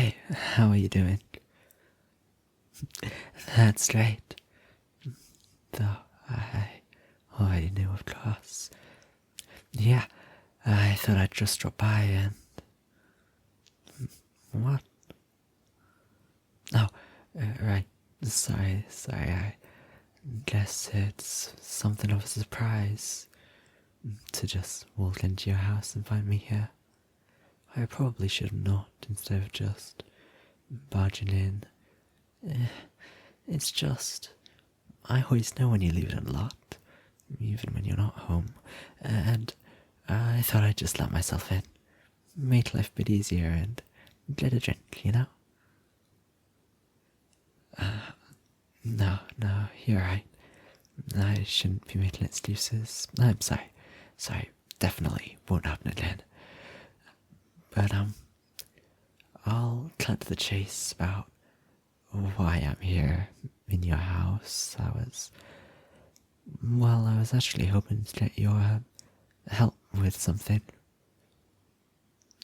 Hey, how are you doing? That's great. Though I already knew, of course. Yeah, I thought I'd just drop by and... What? Oh, right. Sorry, I guess it's something of a surprise to just walk into your house and find me here. I probably should have knocked instead of just barging in. It's just... I always know when you leave it unlocked, even when you're not home, and I thought I'd just let myself in, make life a bit easier and get a drink, you know? No, you're right. I shouldn't be making excuses. I'm sorry. Definitely won't happen again. But, I'll cut to the chase about why I'm here in your house. I was actually hoping to get your help with something.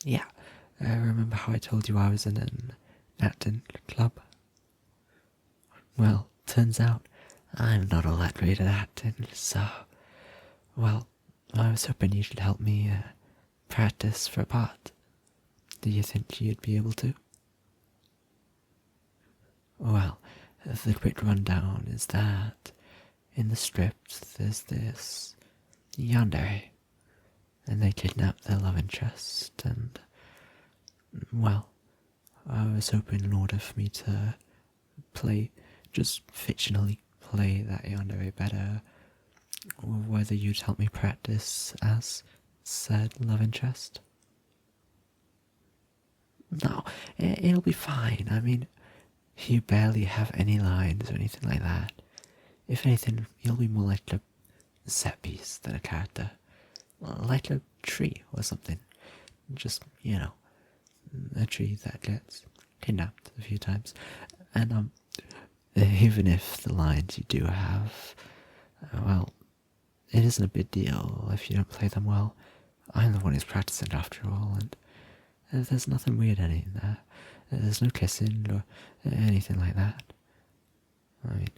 Yeah, remember how I told you I was in an acting club? Well, turns out I'm not all that great at acting, so... Well, I was hoping you could help me practice for a part. Do you think you'd be able to? Well, the quick rundown is that in the script there's this Yandere, and they kidnap their love interest, and, well, I was hoping in order for me to just fictionally play that Yandere better, whether you'd help me practice as said love interest. No, it'll be fine. I mean, you barely have any lines or anything like that. If anything, you'll be more like a set piece than a character. Like a tree or something. Just, a tree that gets kidnapped a few times. And, even if the lines you do have, well, it isn't a big deal if you don't play them well. I'm the one who's practicing after all, and there's nothing weird in there. There's no kissing or anything like that. I mean,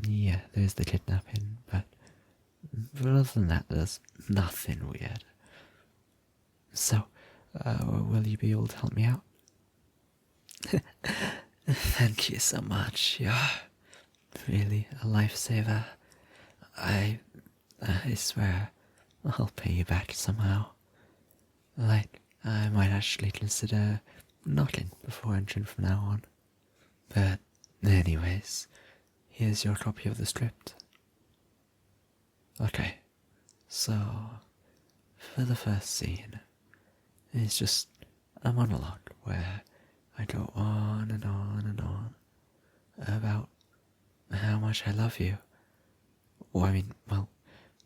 yeah, there's the kidnapping, but other than that, there's nothing weird. So, will you be able to help me out? Thank you so much. You're really a lifesaver. I swear I'll pay you back somehow. Like, I might actually consider knocking before entering from now on. But anyways, here's your copy of the script. Okay, so for the first scene, it's just a monologue where I go on and on and on about how much I love you. Or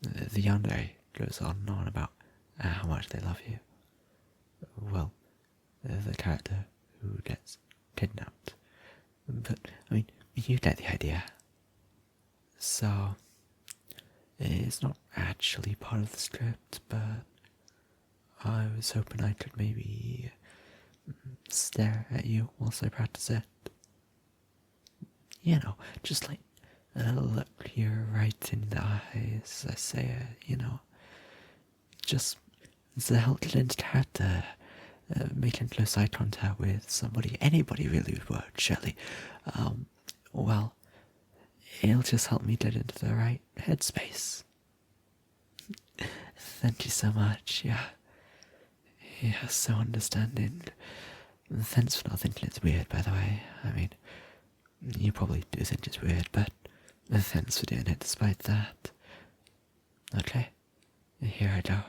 the Yandere goes on and on about how much they love you. Well, the character who gets kidnapped. But, you get the idea. So, it's not actually part of the script, but I was hoping I could maybe stare at you whilst I practice it. Just like look you right in the eyes, I say it, Just to help get into character, making close eye contact with somebody, anybody really would work, surely. Well, it'll just help me get into the right headspace. Thank you so much, yeah. You're so understanding. Thanks for not thinking it's weird, by the way. You probably do think it's weird, but thanks for doing it despite that. Okay, here I go.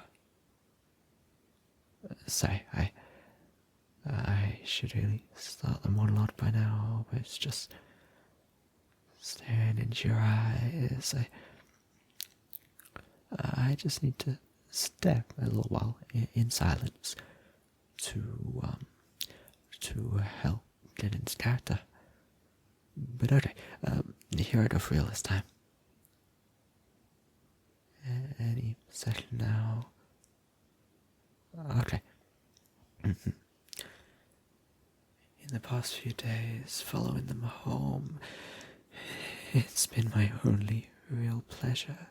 Sorry, I should really start the monologue by now, but it's just staring into your eyes. I just need to stare a little while in silence to help get into character. But okay, here I go for real this time. Any second now. Okay. in the past few days, following them home, it's been my only real pleasure,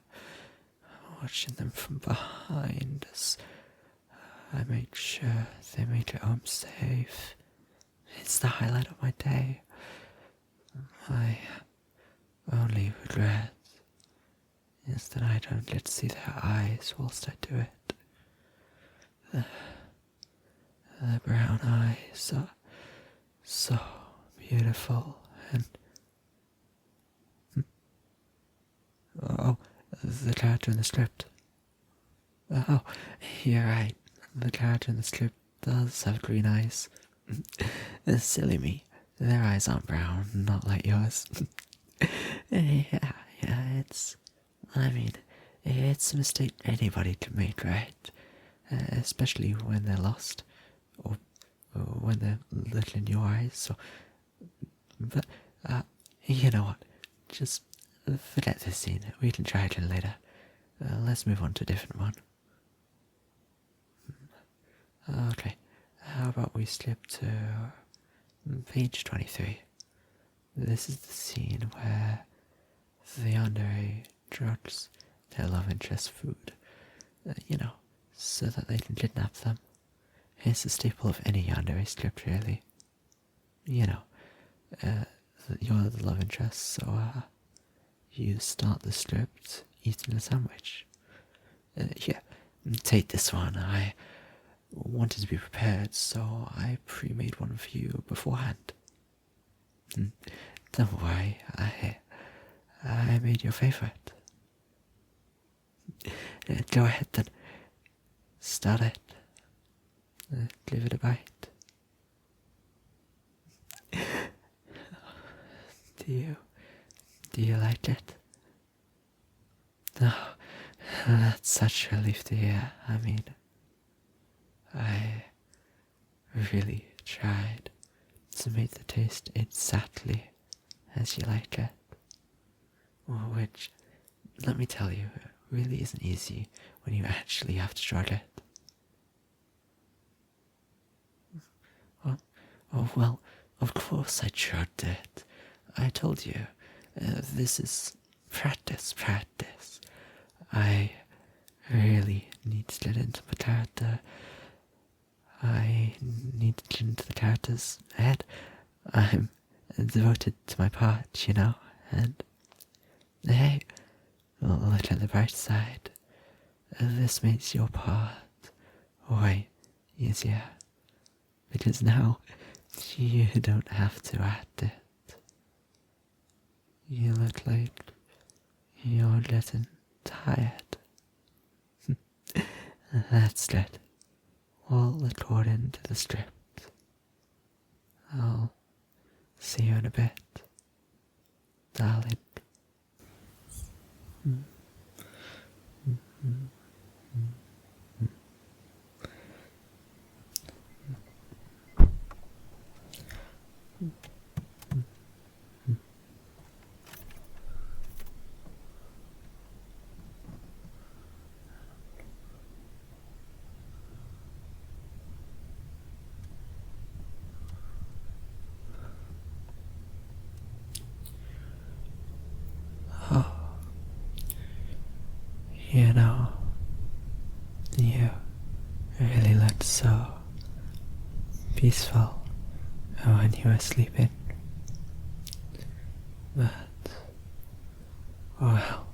watching them from behind as I make sure they make it home safe. It's the highlight of my day. My only regret is that I don't get to see their eyes whilst I do it. The brown eyes are so beautiful and... Oh, the character in the script. Oh, you're right. The character in the script does have green eyes. Silly me. Their eyes aren't brown, not like yours. Yeah, it's a mistake anybody can make, right? Especially when they're lost, or when they're little in your eyes, so... But, you know what? Just forget this scene. We can try again later. Let's move on to a different one. Okay, how about we skip to page 23. This is the scene where the Yandere drugs their love interest food, so that they can kidnap them. It's a staple of any Yandere script, really. You're the love interest, so you start the script eating a sandwich. Here, take this one. I wanted to be prepared, so I pre-made one for you beforehand. Don't worry, I made your favourite. Go ahead then. Start it. Give it a bite. Do you like it? Oh, that's such a relief to hear. I mean, I really tried to make the taste exactly as you like it. Which, let me tell you, really isn't easy when you actually have to try it. Oh, well, of course I tried it. I told you, this is practice. I really need to get into the character. I need to get into the character's head. I'm devoted to my part, and hey, look at the bright side. This makes your part way easier, because now you don't have to act it. You look like you're getting tired. That's good. All according to the script. I'll see you in a bit, darling. You really looked so peaceful when you were sleeping. But, well,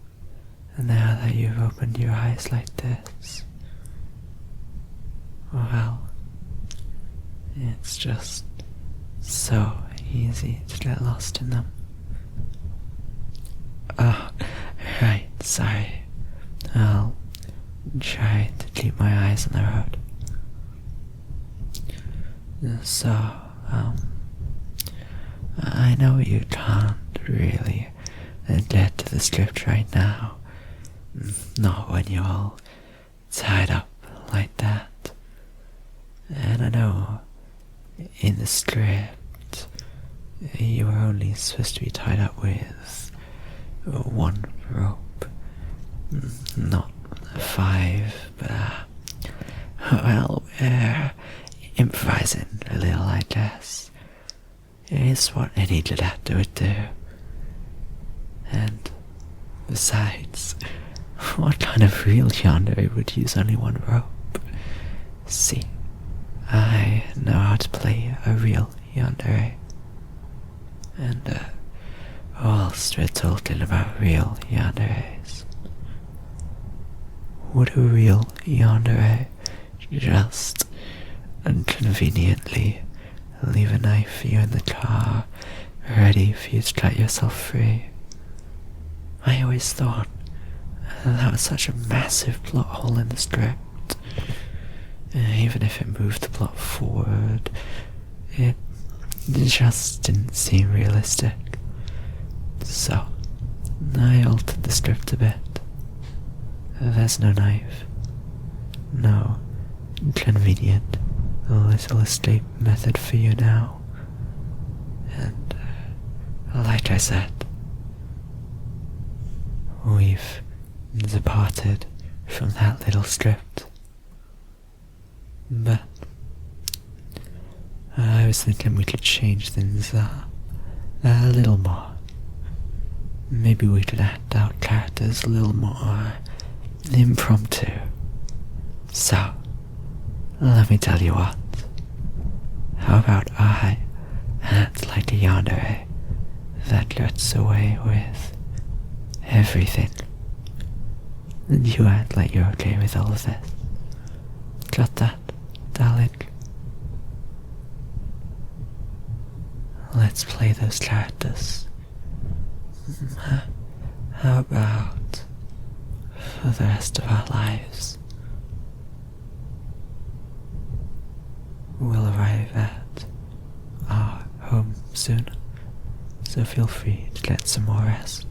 now that you've opened your eyes like this, well, it's just so easy to get lost in them. Oh, right, sorry. I'll try to keep my eyes on the road. So, I know you can't really get to the script right now. Not when you're all tied up like that. And I know in the script you were only supposed to be tied up with one rope, not 5, but well, we're improvising a little, I guess. It's what any Ladapter would do. And besides, what kind of real Yandere would use only one rope? See, I know how to play a real Yandere. And, whilst we're talking about real Yanderes, would a real Yandere just conveniently leave a knife for you in the car, ready for you to cut yourself free? I always thought that was such a massive plot hole in the script. Even if it moved the plot forward, it just didn't seem realistic. So, I altered the script a bit. There's no knife. No convenient little escape method for you now. And, like I said, we've departed from that little script. But I was thinking we could change things a little more. Maybe we could act out characters a little more impromptu. So, let me tell you what. How about I act like a Yandere that gets away with everything, and you act like you're okay with all of this? Got that, darling? Let's play those characters. How about for the rest of our lives? We'll arrive at our home soon, so feel free to get some more rest.